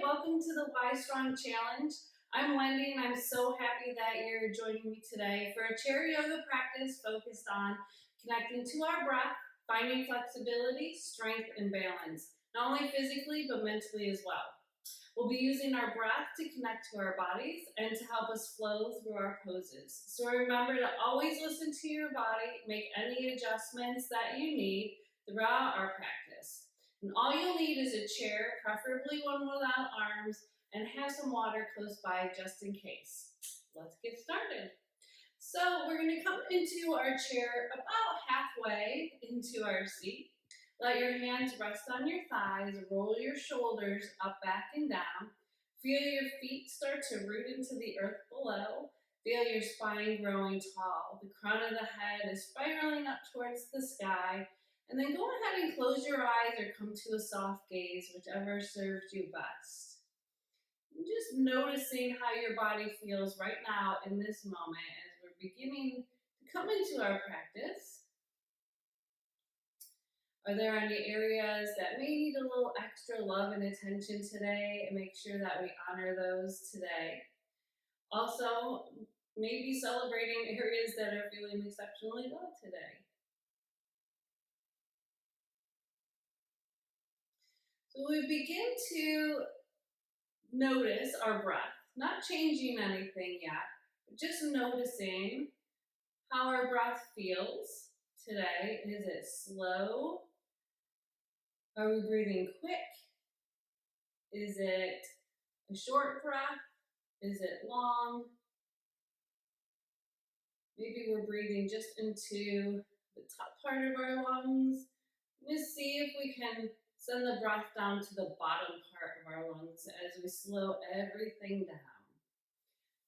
welcome to the Y Strong Challenge. I'm Wendy and I'm so happy that you're joining me today for a chair yoga practice focused on connecting to our breath, finding flexibility, strength, and balance, not only physically but mentally as well. We'll be using our breath to connect to our bodies and to help us flow through our poses. So remember to always listen to your body, make any adjustments that you need throughout our practice. And all you'll need is a chair, preferably one without arms, and have some water close by just in case. Let's get started. So we're going to come into our chair about halfway into our seat. Let your hands rest on your thighs, roll your shoulders up, back, and down. Feel your feet start to root into the earth below. Feel your spine growing tall. The crown of the head is spiraling up towards the sky. And then go ahead and close your eyes or come to a soft gaze, whichever serves you best. And just noticing how your body feels right now in this moment as we're beginning to come into our practice. Are there any areas that may need a little extra love and attention today? And make sure that we honor those today. Also, maybe celebrating areas that are feeling exceptionally well today. So we begin to notice our breath, not changing anything yet, but just noticing how our breath feels today. Is it slow? Are we breathing quick? Is it a short breath? Is it long? Maybe we're breathing just into the top part of our lungs. Just see if we can send the breath down to the bottom part of our lungs as we slow everything down.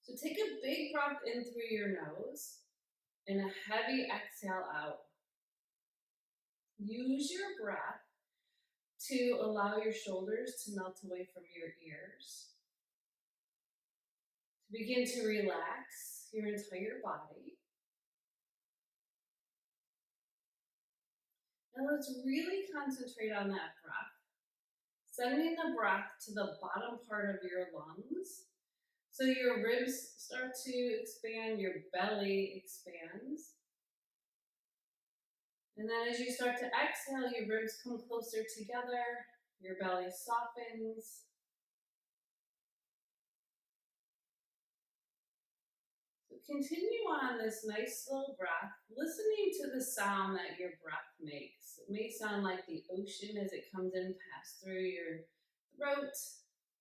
So take a big breath in through your nose and a heavy exhale out. Use your breath to allow your shoulders to melt away from your ears. To begin to relax your entire body. Now let's really concentrate on that breath. Sending the breath to the bottom part of your lungs. So your ribs start to expand, your belly expands. And then as you start to exhale, your ribs come closer together, your belly softens. So continue on this nice slow breath, listening to the sound that your breath makes. It may sound like the ocean as it comes in past through your throat,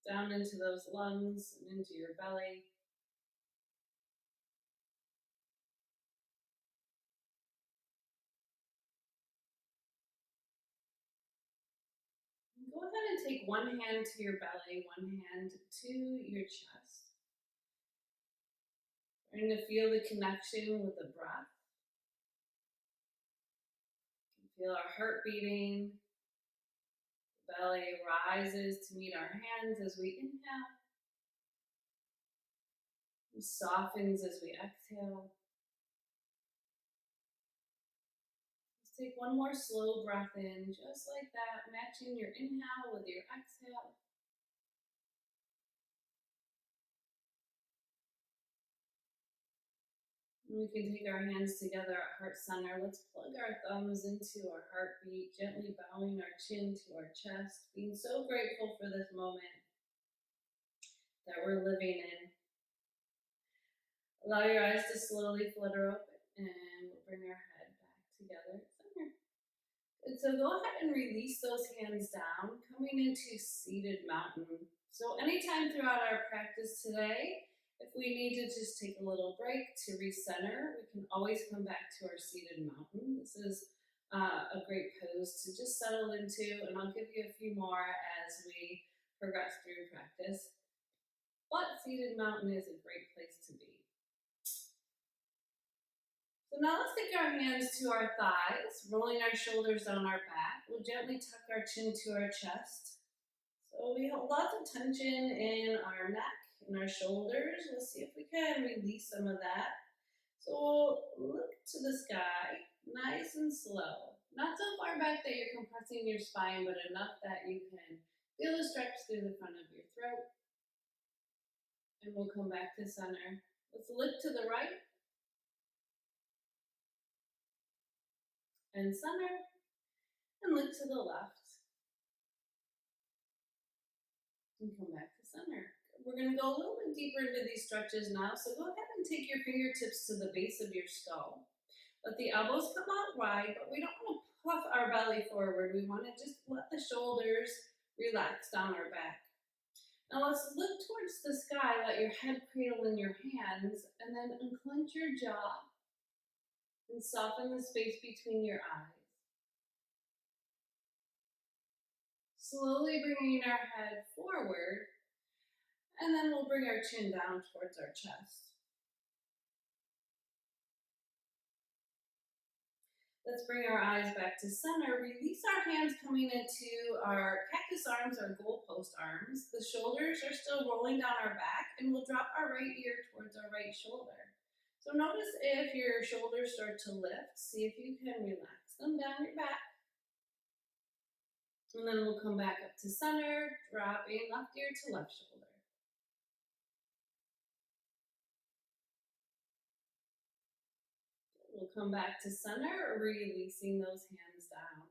down into those lungs and into your belly. Go ahead and take one hand to your belly, one hand to your chest. Starting to feel the connection with the breath. You can feel our heart beating. The belly rises to meet our hands as we inhale. It softens as we exhale. Let's take one more slow breath in, just like that, matching your inhale with your exhale. And we can take our hands together at heart center. Let's plug our thumbs into our heartbeat, gently bowing our chin to our chest, being so grateful for this moment that we're living in. Allow your eyes to slowly flutter open, and we'll bring our head back together at center. And so go ahead and release those hands down, coming into seated mountain. So anytime throughout our practice today, if we need to just take a little break to recenter, we can always come back to our seated mountain. This is a great pose to just settle into, and I'll give you a few more as we progress through practice. But seated mountain is a great place to be. So now let's take our hands to our thighs, rolling our shoulders down our back. We'll gently tuck our chin to our chest. So we hold lots of tension in our neck and our shoulders. Let's see if we can release some of that. So we'll look to the sky, nice and slow. Not so far back that you're compressing your spine, but enough that you can Feel the stretch through the front of your throat. And we'll come back to center. Let's lift to the right. And center. And lift to the left. And come back to center. We're going to go a little bit deeper into these stretches now. So go ahead and take your fingertips to the base of your skull. Let the elbows come out wide, but we don't want to puff our belly forward. We want to just let the shoulders relax down our back. Now let's look towards the sky. Let your head cradle in your hands, and then unclench your jaw and soften the space between your eyes. Slowly bringing our head forward, and then we'll bring our chin down towards our chest. Let's bring our eyes back to center. Release our hands coming into our cactus arms, our goalpost arms. The shoulders are still rolling down our back, and we'll drop our right ear towards our right shoulder. So notice if your shoulders start to lift. See if you can relax them down your back. And then we'll come back up to center, dropping left ear to left shoulder. We'll come back to center, releasing those hands down.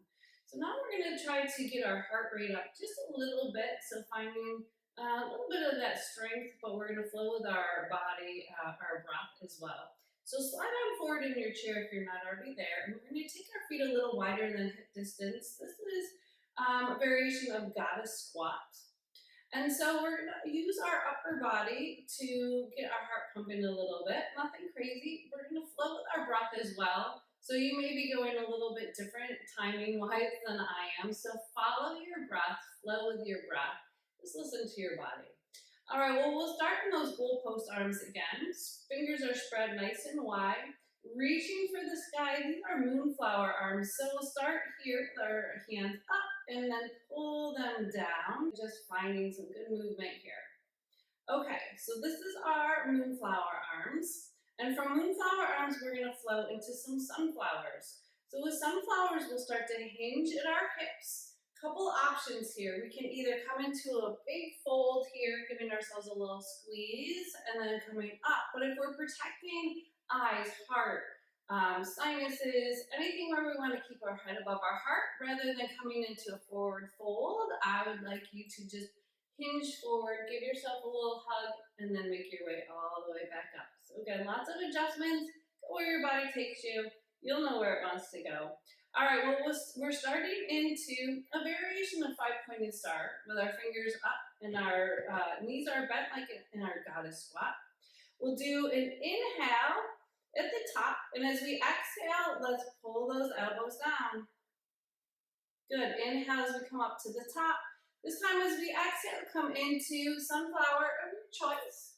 So now we're going to try to get our heart rate up just a little bit. So finding a little bit of that strength, but we're going to flow with our body, our breath as well. So slide on forward in your chair if you're not already there. And we're going to take our feet a little wider than hip distance. This is a variation of goddess squat. And so we're going to use our upper body to get our heart pumping a little bit. Nothing crazy. We're going to flow with our breath as well. So you may be going a little bit different timing-wise than I am. So follow your breath, flow with your breath. Just listen to your body. All right, well, we'll start in those goalpost arms again. Fingers are spread nice and wide. Reaching for the sky, these are moonflower arms. So we'll start here with our hands up and then pull them down. Just finding some good movement here. Okay, so this is our moonflower arms. And from moonflower arms, we're gonna flow into some sunflowers. So with sunflowers, we'll start to hinge at our hips. Couple options here. We can either come into a big fold here, giving ourselves a little squeeze, and then coming up. But if we're protecting eyes, heart, sinuses, anything where we want to keep our head above our heart, rather than coming into a forward fold, I would like you to just hinge forward, give yourself a little hug, and then make your way all the way back up. So again, lots of adjustments. Go where your body takes you. You'll know where it wants to go. All right, well, we're starting into a variation of five-pointed star with our fingers up and our knees are bent like in our goddess squat. We'll do an inhale at the top, and as we exhale, let's pull those elbows down. Good, inhale as we come up to the top. This time as we exhale, come into sunflower of your choice.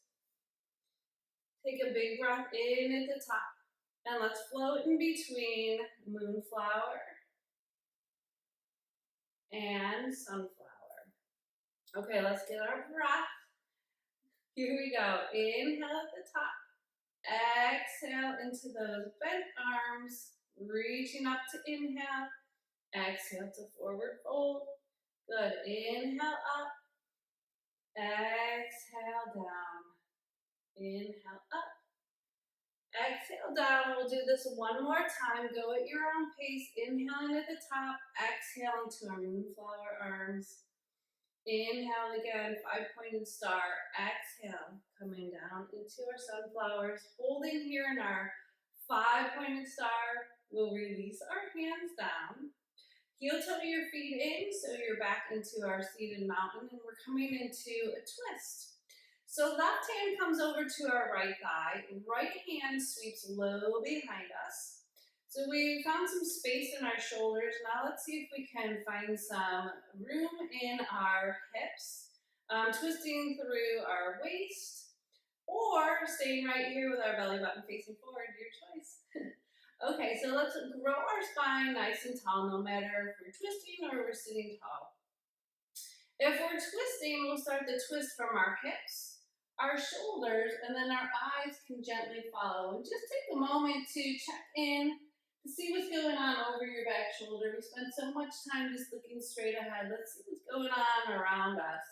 Take a big breath in at the top. And let's float in between moonflower and sunflower. Okay, let's get our breath. Here we go. Inhale at the top. Exhale into those bent arms. Reaching up to inhale. Exhale to forward fold. Good. Inhale up. Exhale down. Inhale up. Exhale down. We'll do this one more time. Go at your own pace. Inhaling at the top. Exhaling to our moonflower arms. Inhale again. Five-pointed star. Exhale. Coming down into our sunflowers. Holding here in our five-pointed star. We'll release our hands down. Heel toe your feet in, so you're back into our seated mountain, and we're coming into a twist. So left hand comes over to our right thigh, right hand sweeps low behind us. So we found some space in our shoulders. Now let's see if we can find some room in our hips, twisting through our waist, or staying right here with our belly button facing forward, your choice. Okay, so let's grow our spine nice and tall, no matter if we're twisting or we're sitting tall. If we're twisting, we'll start the twist from our hips, our shoulders, and then our eyes can gently follow. And just take a moment to check in, See what's going on over your back shoulder. We spend so much time just looking straight ahead. Let's see what's going on around us.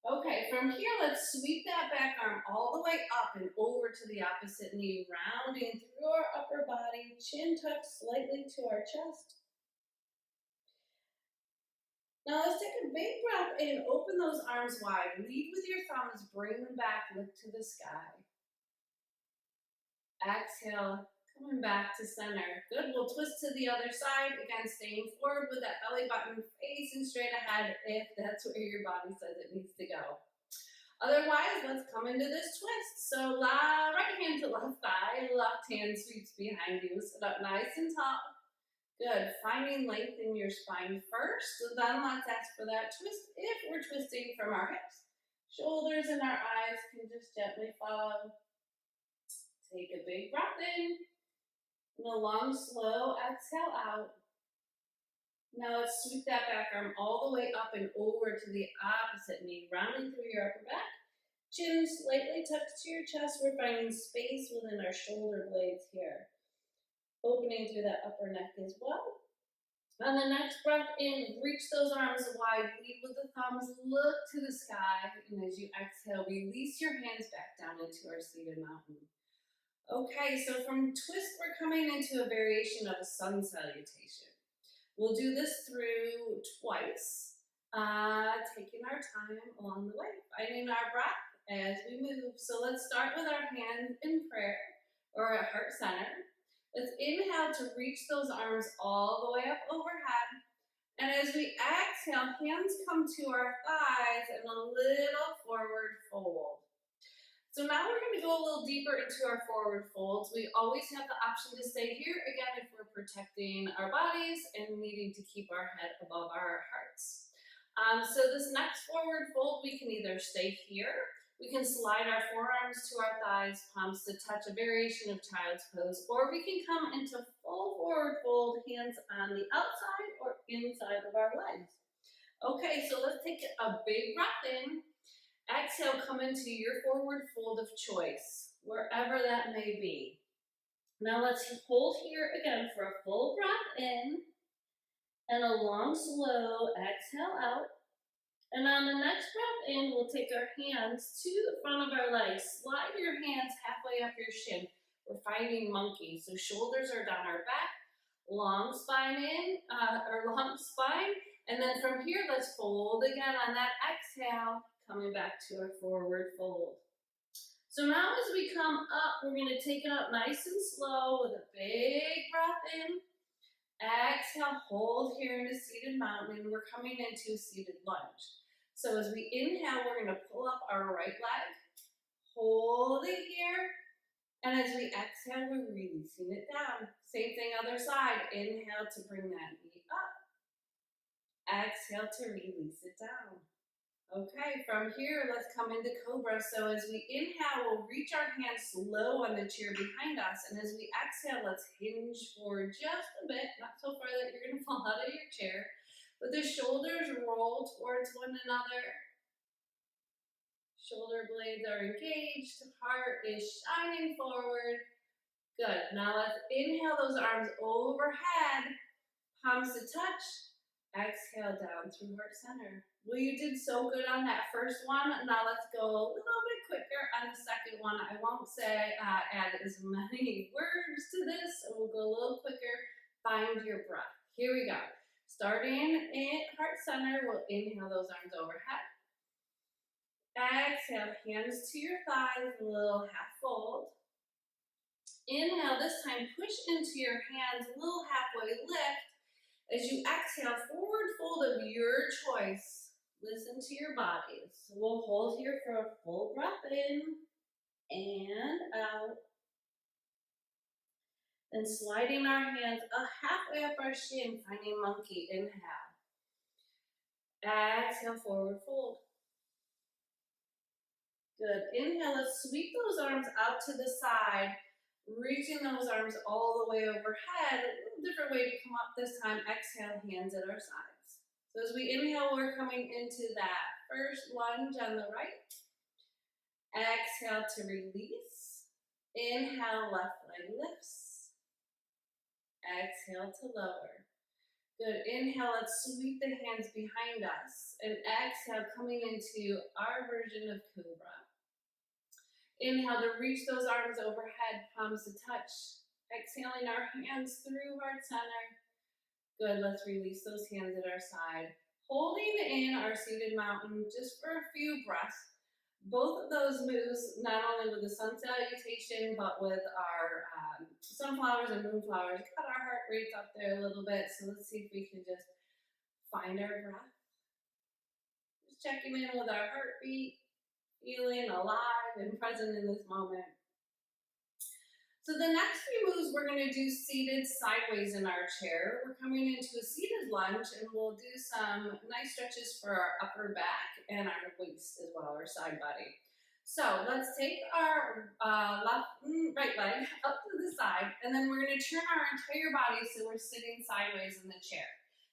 Okay, from here, let's sweep that back arm all the way up and over to the opposite knee, rounding through our upper body, chin tucked slightly to our chest. Now let's take a big breath in, open those arms wide, lead with your thumbs, bring them back, look to the sky. Exhale, coming back to center. Good, we'll twist to the other side. Again, staying forward with that belly button facing straight ahead if that's where your body says it needs to go. Otherwise, let's come into this twist. So right hand to left thigh, left hand sweeps behind you. Sit up nice and tall. Good, finding length in your spine first. So then let's ask for that twist if we're twisting from our hips. Shoulders and our eyes can just gently follow. Take a big breath in, and a long, slow exhale out. Now let's sweep that back arm all the way up and over to the opposite knee, rounding through your upper back. Chin slightly tucked to your chest. We're finding space within our shoulder blades here. Opening through that upper neck as well. On the next breath in, reach those arms wide, lead with the thumbs, look to the sky, and as you exhale, release your hands back down into our seated mountain. Okay, so from twist, we're coming into a variation of a sun salutation. We'll do this through twice, taking our time along the way, finding our breath as we move. So let's start with our hands in prayer or at heart center. Let's inhale to reach those arms all the way up overhead. And as we exhale, hands come to our thighs and a little forward fold. So now we're going to go a little deeper into our forward folds. We always have the option to stay here, again, if we're protecting our bodies and needing to keep our head above our hearts. So this next forward fold, we can either stay here, we can slide our forearms to our thighs, palms to touch, a variation of child's pose, or we can come into full forward fold, hands on the outside or inside of our legs. Okay, so let's take a big breath in. Exhale, come into your forward fold of choice, wherever that may be. Now let's hold here again for a full breath in and a long, slow exhale out. And on the next breath in, we'll take our hands to the front of our legs. Slide your hands halfway up your shin. We're finding monkey. So shoulders are down our back, long spine in, long spine. And then from here, let's fold again on that exhale, coming back to our forward fold. So now as we come up, we're going to take it up nice and slow with a big breath in. Exhale, hold here in a seated mountain, and we're coming into a seated lunge. So as we inhale, we're going to pull up our right leg, hold it here, and as we exhale, we're releasing it down. Same thing other side. Inhale to bring that knee up. Exhale to release it down. Okay, from here, let's come into Cobra. So as we inhale, we'll reach our hands low on the chair behind us. And as we exhale, let's hinge forward just a bit, not so far that you're going to fall out of your chair. But the shoulders roll towards one another. Shoulder blades are engaged. Heart is shining forward. Good. Now let's inhale those arms overhead. Palms to touch. Exhale down through heart center. Well, you did so good on that first one. Now let's go a little bit quicker on the second one. I won't say add as many words to this, so we'll go a little quicker. Find your breath. Here we go. Starting in heart center, we'll inhale those arms overhead. Exhale, hands to your thighs, a little half fold. Inhale, this time push into your hands, a little halfway lift. As you exhale, forward fold of your choice. Listen to your bodies. So we'll hold here for a full breath in and out. Then sliding our hands halfway up our shin, finding monkey. Inhale. Exhale, forward fold. Good. Inhale, let's sweep those arms out to the side, reaching those arms all the way overhead. A little different way to come up this time. Exhale, hands at our sides. So as we inhale, we're coming into that first lunge on the right. Exhale to release. Inhale, left leg lifts. Exhale to lower. Good. Inhale, let's sweep the hands behind us. And exhale, coming into our version of Cobra. Inhale to reach those arms overhead, palms to touch. Exhaling our hands through heart center. Good. Let's release those hands at our side. Holding in our seated mountain just for a few breaths. Both of those moves, not only with the sun salutation, but with our sunflowers and moonflowers, got our heart rates up there a little bit. So let's see if we can just find our breath. Just checking in with our heartbeat, feeling alive and present in this moment. So the next few moves, we're going to do seated sideways in our chair. We're coming into a seated lunge, and we'll do some nice stretches for our upper back and our waist as well, our side body. So let's take our right leg up to the side, and then we're going to turn our entire body so we're sitting sideways in the chair.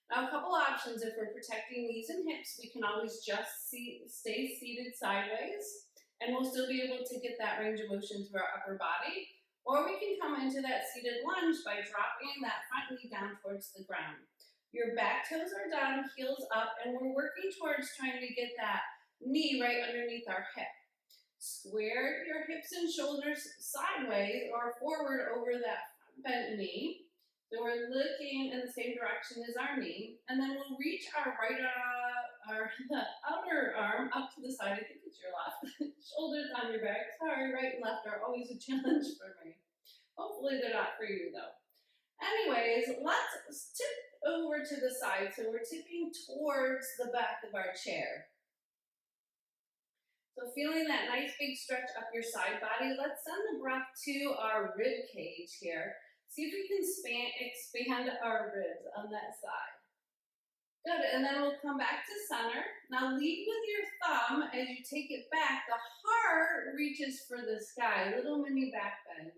Now, a couple options. If we're protecting knees and hips, we can always just stay seated sideways, and we'll still be able to get that range of motion through our upper body. Or we can come into that seated lunge by dropping that front knee down towards the ground. Your back toes are down, heels up, and we're working towards trying to get that knee right underneath our hip. Square your hips and shoulders sideways or forward over that bent knee. So we're looking in the same direction as our knee. And then we'll reach our the outer arm up to the side. I think it's your left. Shoulders on your back. Sorry, right and left are always a challenge for me. Hopefully they're not for you though. Anyways, let's tip over to the side. So we're tipping towards the back of our chair. So feeling that nice big stretch up your side body, let's send the breath to our rib cage here. See if we can expand our ribs on that side. Good, and then we'll come back to center. Now lead with your thumb as you take it back. The heart reaches for the sky, a little mini back bend.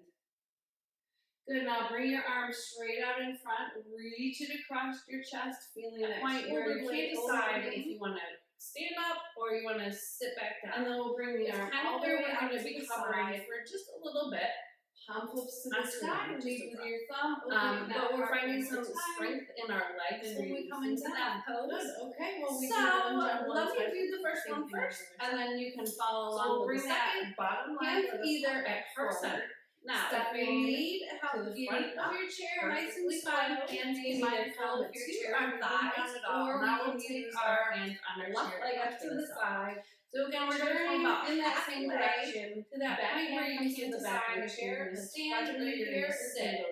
Good, now bring your arms straight out in front. Reach it across your chest, feeling that point where you can't decide if you want to stand up or you want to sit back down. And then we'll bring the arm all the way out to the side for just a little bit. Palm flips to the sky, lead with your thumb. But we're finding some strength in our legs when we come into that pose. Good. Okay, well we let me do the first one first, and then you can follow along with the second. Bottom leg either at heart center. Now, if you need help getting up your chair nice and slow, hands be mindful of your chair and thighs, or we'll take our hands on our left leg up to the side. So again, we're going to come about in that same direction to that point where you can see the back of the chair, stand, and then you're going to sit.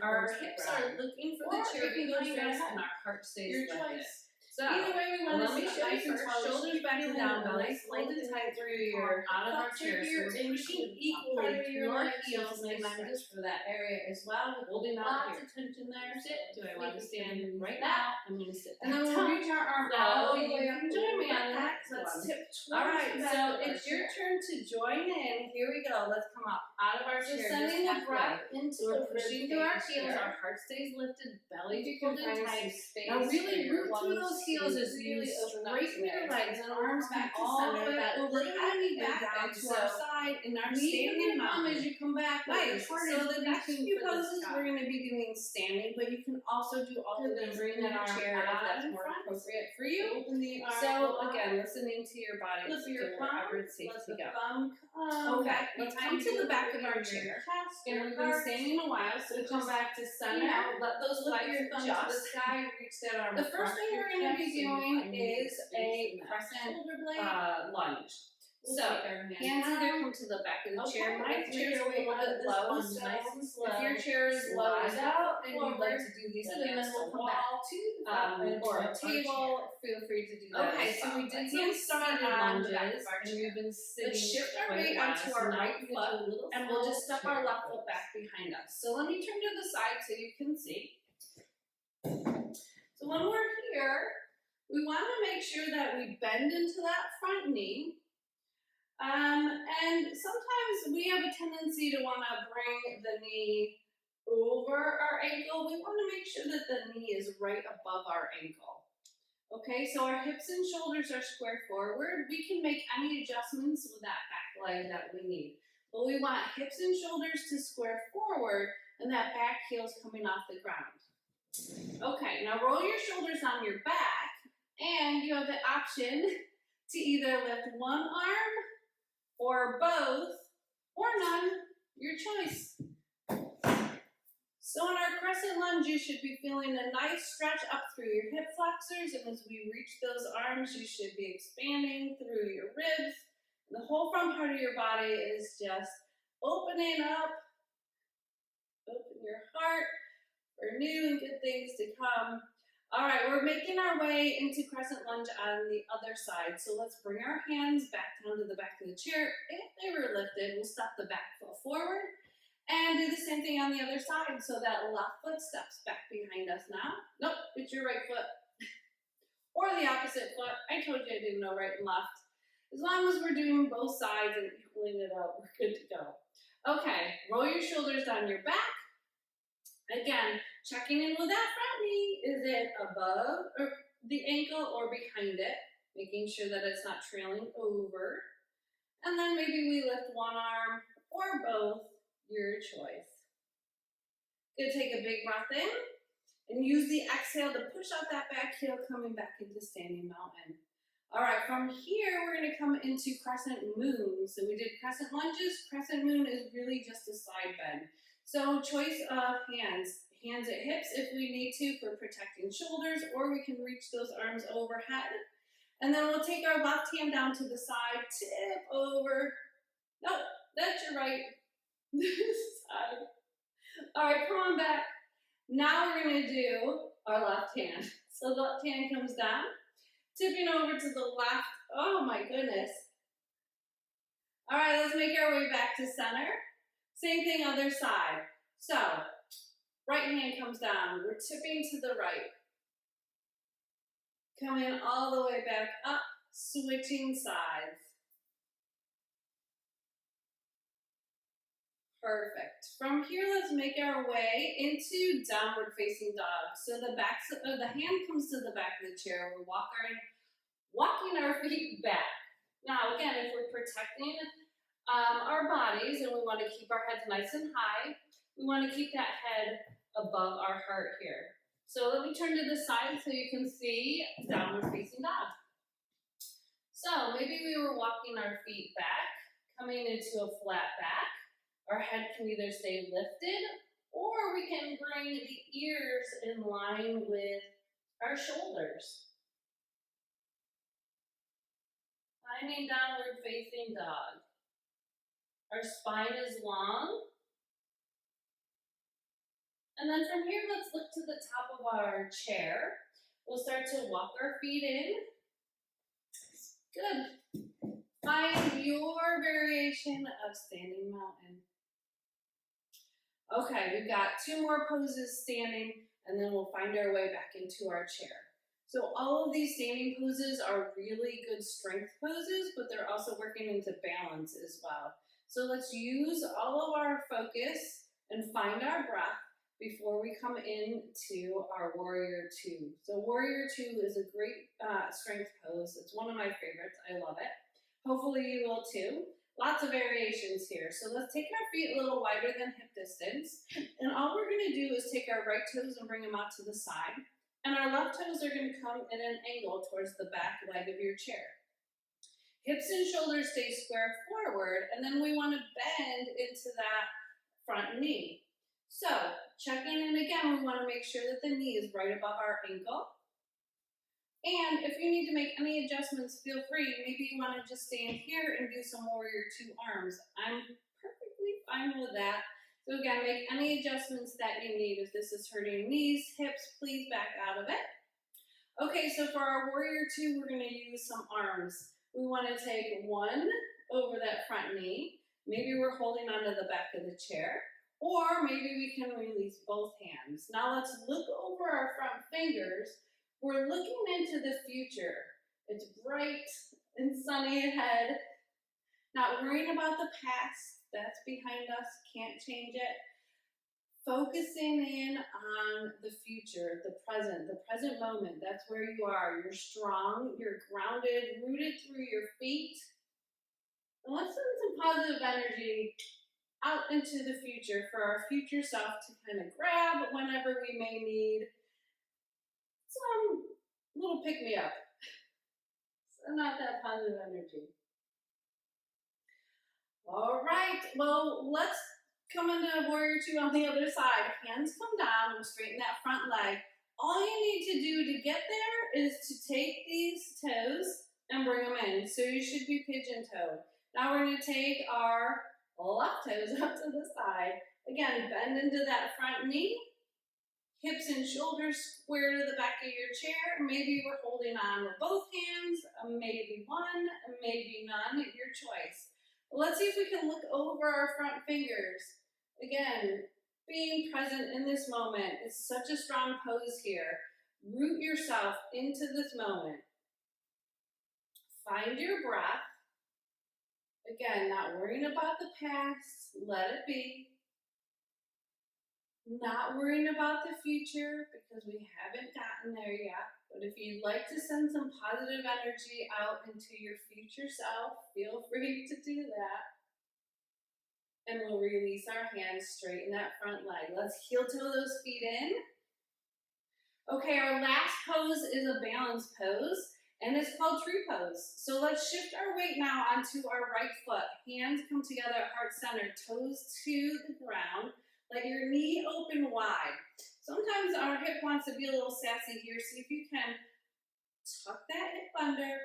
Our hips are looking for the chair behind us, and our heart stays lifted. So either way, we want to sit nice and tall, shoulders back and down, belly full and tight through your out of our chair. So we're pushing equally through our heels, and then just for that area as well. Holding out lots of tension there. Sit. Do I want to stand right now? I'm going to sit. And then we'll reach our arm all the way up. Join me on that. Let's tip towards. All right, so it's your turn to join in. Here we go. Let's come up out of our chair. Just sending the breath into the pushing through our heels. Our heart stays lifted, belly full and tight. Now really root through those heels as you straighten your legs and arms back all the way up, overhead back down to our side, and our standing palm as you come back. Nice. So the next few poses we're going to be doing standing, but you can also do alternate bring that arm chair if that's more appropriate for you. So again, listening to your body. Flip your palm. Let the thumb come. Okay, let's come to the back of our chair. And we've been standing a while, so come back to center. Let those legs adjust to the sky. Reach that arm. The first thing we're going to be doing is a crescent lunge. So hands either come to the back of the chair. My chair is a little bit low, so nice and slow. If your chair is low out and you'd like to do these again, we'll come back to or a table. Feel free to do that. Okay, so we did some started lunges, and we've been sitting. Let's shift our weight onto our right foot, and we'll just step our left foot back behind us. So let me turn to the side so you can see. So when we're here, we want to make sure that we bend into that front knee. And sometimes we have a tendency to want to bring the knee over our ankle. We want to make sure that the knee is right above our ankle. Okay, so our hips and shoulders are square forward. We can make any adjustments with that back leg that we need. But we want hips and shoulders to square forward, and that back heel's coming off the ground. Okay, now roll your shoulders on your back, and you have the option to either lift one arm or both or none, your choice. So in our crescent lunge, you should be feeling a nice stretch up through your hip flexors, and as we reach those arms, you should be expanding through your ribs. And the whole front part of your body is just opening up. Open your heart for new and good things to come. All right, we're making our way into crescent lunge on the other side. So let's bring our hands back down to the back of the chair. If they were lifted, we'll step the back foot forward and do the same thing on the other side. So that left foot steps back behind us now. Nope, it's your right foot. Or the opposite foot. I told you I didn't know right and left. As long as we're doing both sides and equaling it out, we're good to go. Okay, roll your shoulders down your back. Again, checking in with that front knee. Is it above or the ankle or behind it? Making sure that it's not trailing over. And then maybe we lift one arm or both, your choice. Good, take a big breath in and use the exhale to push out that back heel, coming back into standing mountain. All right, from here, we're gonna come into crescent moon. So we did crescent lunges. Crescent moon is really just a side bend. So choice of hands at hips if we need to for protecting shoulders, or we can reach those arms overhead. And then we'll take our left hand down to the side, tip over. Nope, that's your right side. All right, come on back. Now we're gonna do our left hand. So the left hand comes down, tipping over to the left. Oh my goodness. All right, let's make our way back to center. Same thing, other side. So, right hand comes down. We're tipping to the right. Coming all the way back up, switching sides. Perfect. From here, let's make our way into downward facing dog. So the hand comes to the back of the chair. We're walking our feet back. Now, again, if we're protecting our bodies and we want to keep our heads nice and high, we want to keep that head above our heart here. So let me turn to the side so you can see downward facing dog. So maybe we were walking our feet back, coming into a flat back. Our head can either stay lifted or we can bring the ears in line with our shoulders. Finding downward facing dog. Our spine is long. And then from here, let's look to the top of our chair. We'll start to walk our feet in. Good. Find your variation of standing mountain. Okay, we've got two more poses standing, and then we'll find our way back into our chair. So all of these standing poses are really good strength poses, but they're also working into balance as well. So let's use all of our focus and find our breath before we come into our Warrior Two. So Warrior Two is a great strength pose. It's one of my favorites. I love it. Hopefully you will too. Lots of variations here. So let's take our feet a little wider than hip distance. And all we're gonna do is take our right toes and bring them out to the side. And our left toes are gonna come in an angle towards the back leg of your chair. Hips and shoulders stay square forward, and then we wanna bend into that front knee. So, checking in again, we wanna make sure that the knee is right above our ankle. And if you need to make any adjustments, feel free. Maybe you want to just stand here and do some Warrior Two arms. I'm perfectly fine with that. So again, make any adjustments that you need. If this is hurting knees, hips, please back out of it. Okay, so for our Warrior Two, we're going to use some arms. We want to take one over that front knee. Maybe we're holding onto the back of the chair, or maybe we can release both hands. Now let's look over our front fingers. We're looking into the future. It's bright and sunny ahead. Not worrying about the past. That's behind us. Can't change it. Focusing in on the future, the present moment. That's where you are. You're strong. You're grounded, rooted through your feet. And let's send some positive energy out into the future for our future self to kind of grab whenever we may need some little pick-me-up. So not that positive energy. All right, well, let's come into warrior two on the other side. Hands come down, we'll straighten that front leg. All you need to do to get there is to take these toes and bring them in. So you should be pigeon-toed. Now we're gonna take our left toes up to the side. Again, bend into that front knee. Hips and shoulders square to the back of your chair. Maybe we're holding on with both hands, maybe one, maybe none, your choice. Let's see if we can look over our front fingers. Again, being present in this moment is such a strong pose here. Root yourself into this moment. Find your breath. Again, not worrying about the past, let it be. Not worrying about the future because we haven't gotten there yet. But if you'd like to send some positive energy out into your future self, feel free to do that. And we'll release our hands, straighten that front leg. Let's heel toe those feet in. Okay, our last pose is a balance pose, and it's called tree pose. So let's shift our weight now onto our right foot. Hands come together at heart center, toes to the ground. Let your knee open wide. Sometimes our hip wants to be a little sassy here. See if you can tuck that hip under,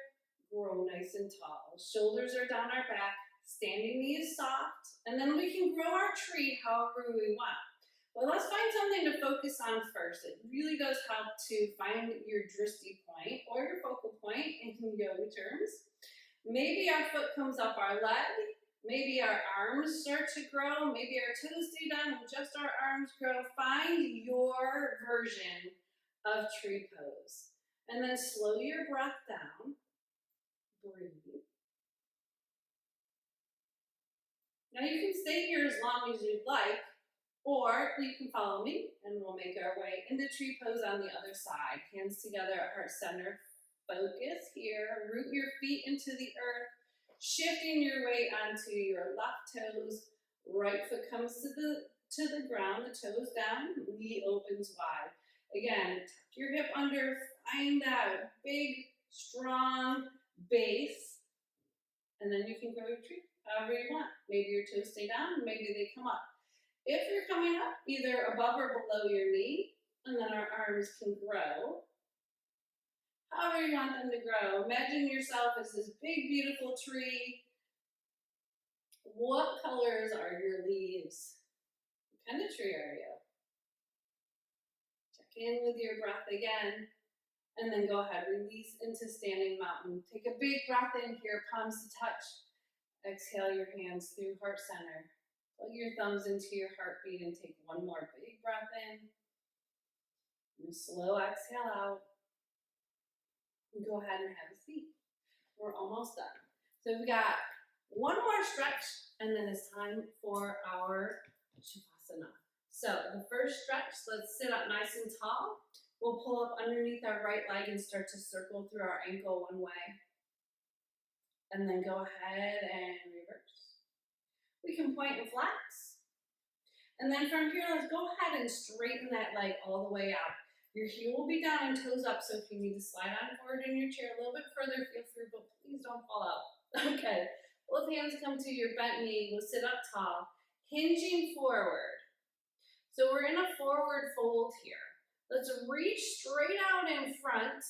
grow nice and tall. Shoulders are down our back, standing knees soft, and then we can grow our tree however we want. But let's find something to focus on first. It really does help to find your drishti point or your focal point in yoga terms. Maybe our foot comes up our leg. Maybe our arms start to grow. Maybe our toes stay down and just our arms grow. Find your version of tree pose. And then slow your breath down. Breathe. Now you can stay here as long as you'd like, or you can follow me and we'll make our way into tree pose on the other side. Hands together at heart center. Focus here. Root your feet into the earth. Shifting your weight onto your left toes, right foot comes to the ground, the toes down, knee opens wide. Again, tuck your hip under, find that big, strong base, and then you can grow your tree however you want. Maybe your toes stay down, maybe they come up. If you're coming up, either above or below your knee, and then our arms can grow. However you want them to grow. Imagine yourself as this big, beautiful tree. What colors are your leaves? What kind of tree are you? Check in with your breath again. And then go ahead, release into standing mountain. Take a big breath in here, palms to touch. Exhale your hands through heart center. Plug your thumbs into your heartbeat and take one more big breath in. And a slow exhale out. Go ahead and have a seat. We're almost done. So we've got one more stretch, and then it's time for our Chapasana. So the first stretch, let's sit up nice and tall. We'll pull up underneath our right leg and start to circle through our ankle one way. And then go ahead and reverse. We can point and flex. And then from here, let's go ahead and straighten that leg all the way out. Your heel will be down and toes up, so if you need to slide on forward in your chair a little bit further, feel free, but please don't fall out. Okay, both hands come to your bent knee. We'll sit up tall, hinging forward. So we're in a forward fold here. Let's reach straight out in front,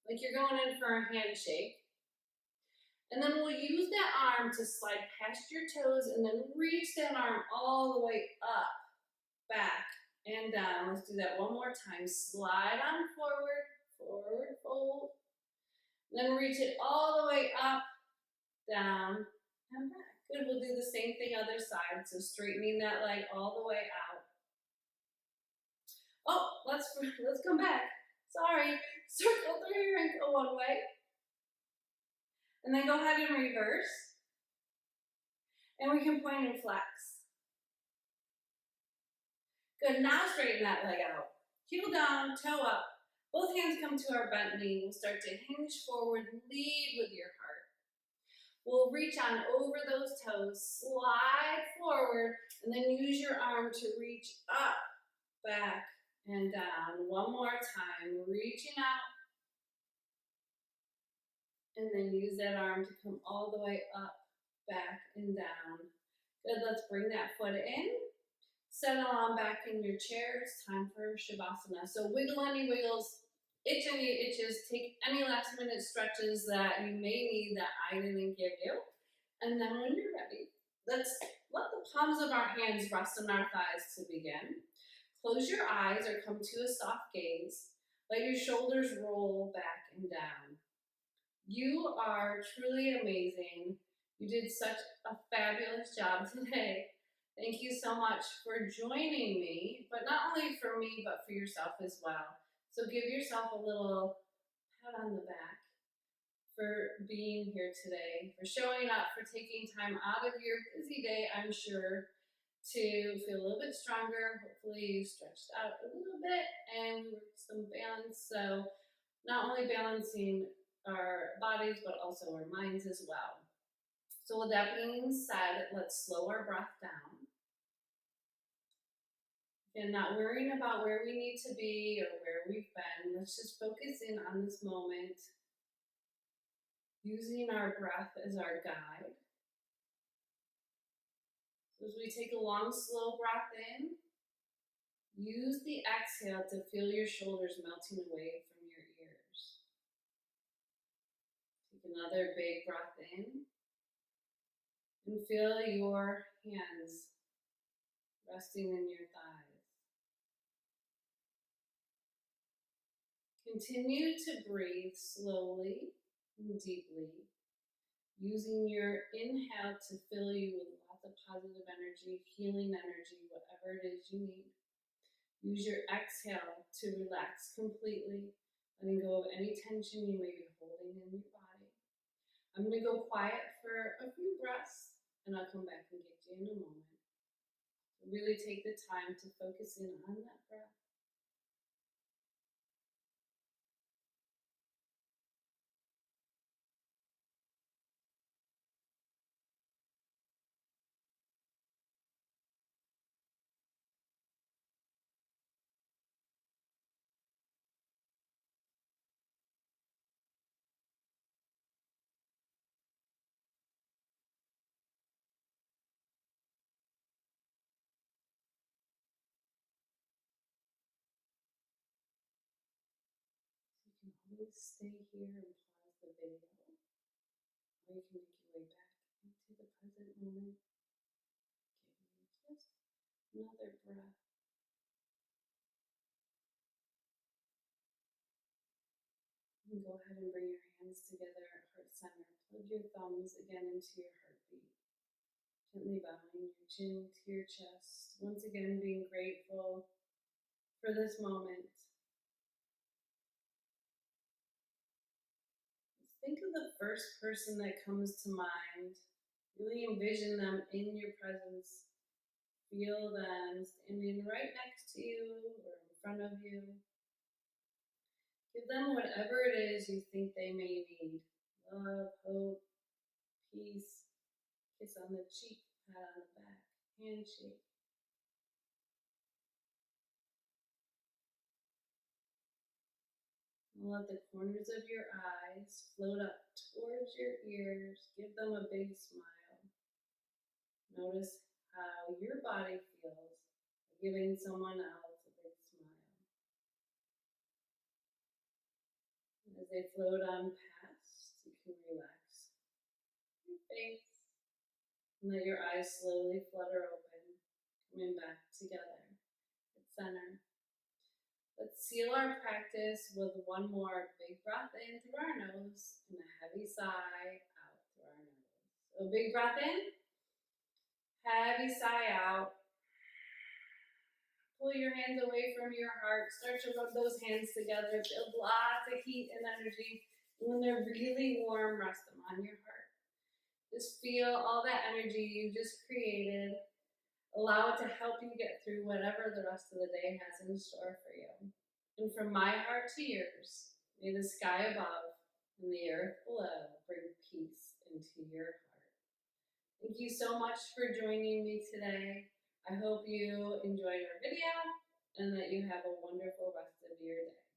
like you're going in for a handshake. And then we'll use that arm to slide past your toes and then reach that arm all the way up, back, and down. Let's do that one more time. Slide on forward, forward fold. Then reach it all the way up, down, and back. Good, we'll do the same thing other side. So straightening that leg all the way out. Oh, let's come back. Sorry. Circle through your ankle one way. And then go ahead and reverse. And we can point and flex. Good, now straighten that leg out. Heel down, toe up. Both hands come to our bent knee. We'll start to hinge forward, lead with your heart. We'll reach on over those toes, slide forward, and then use your arm to reach up, back, and down. One more time, reaching out, and then use that arm to come all the way up, back, and down. Good, let's bring that foot in. Settle on back in your chair. It's time for Shavasana. So wiggle any wiggles, itch any itches, take any last minute stretches that you may need that I didn't give you. And then when you're ready, let's let the palms of our hands rest on our thighs to begin. Close your eyes or come to a soft gaze. Let your shoulders roll back and down. You are truly amazing. You did such a fabulous job today. Thank you so much for joining me, but not only for me, but for yourself as well. So give yourself a little pat on the back for being here today, for showing up, for taking time out of your busy day, I'm sure, to feel a little bit stronger. Hopefully you stretched out a little bit and worked some balance. So not only balancing our bodies, but also our minds as well. So with that being said, let's slow our breath down. And not worrying about where we need to be or where we've been. Let's just focus in on this moment, using our breath as our guide. So as we take a long, slow breath in, use the exhale to feel your shoulders melting away from your ears. Take another big breath in and feel your hands resting in your thighs. Continue to breathe slowly and deeply, using your inhale to fill you with lots of positive energy, healing energy, whatever it is you need. Use your exhale to relax completely, letting go of any tension you may be holding in your body. I'm going to go quiet for a few breaths, and I'll come back and get you in a moment. So really take the time to focus in on that breath. You can always stay here and pause the video, or you can make your way back into the present moment, giving just another breath. And go ahead and bring your hands together at heart center. Plug your thumbs again into your heartbeat. Gently bowing your chin to your chest. Once again, being grateful for this moment. Think of the first person that comes to mind. Really envision them in your presence. Feel them standing right next to you or in front of you. Give them whatever it is you think they may need. Love, hope, peace, kiss on the cheek, pat on the back, handshake. Let the corners of your eyes float up towards your ears. Give them a big smile. Notice how your body feels giving someone else a big smile. And as they float on past, you can relax your face and let your eyes slowly flutter open, coming back together at center. Let's seal our practice with one more big breath in through our nose and a heavy sigh out through our nose. So big breath in, heavy sigh out. Pull your hands away from your heart. Start to rub those hands together. Feel lots of heat and energy. And when they're really warm, rest them on your heart. Just feel all that energy you just created. Allow it to help you get through whatever the rest of the day has in store for you. And from my heart to yours, may the sky above and the earth below bring peace and into your heart. Thank you so much for joining me today. I hope you enjoyed our video and that you have a wonderful rest of your day.